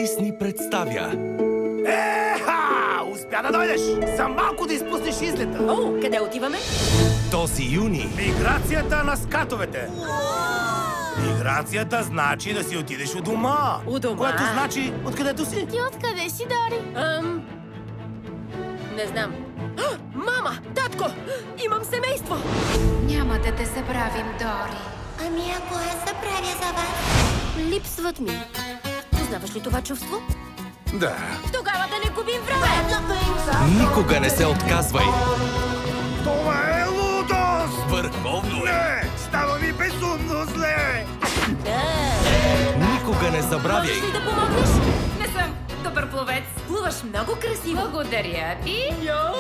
Борис ни представя. Еха! Успя да дойдеш! За малко да изпуснеш излета! О, къде отиваме? Този юни Миграцията на скатовете! Миграцията значи да си отидеш у дома! У дома? Което значи откъдето си? Ти откъде си, Дори? Не знам. Мама! Татко! Имам семейство! Няма да те забравим, Дори. Ами ако аз забравя за вас? Липсват ми. Познаваш ли това чувство? Да. Тогава да не губим време! никога не се отказвай. Това е лудост! Върховно е. Не! Става ми безумно зле! Никога не забравяй. Можеш ли да помогнеш? Не съм добър пловец. Плуваш много красиво. Благодаря ти. Няма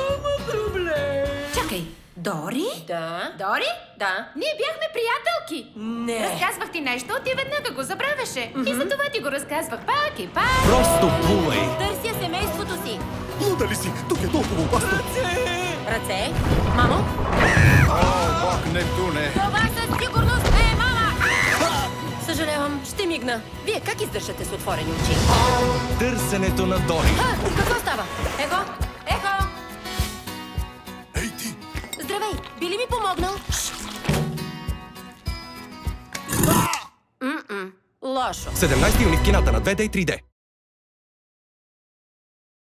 проблем. Чакай, Дори? Да. Дори? Да. Ние бяхме приятелки. Не. Разказвах ти нещо, ти веднага го забравяше. И за това ти го разказвах пак и пак. Просто плувай. Търся семейството си. Луда ли си? Тук е толкова опасно! Ръце. Мамо. О, бог Нептуне! Това със сигурност не е мама. Съжалявам, ще мигна. Вие как издържате с отворени очи? Търсенето на Дори. Какво става? Его? Ехо! Ей ти! Здравей! Би ли ми помогнал? Лошо. 17 юни в кината на 2D и 3D.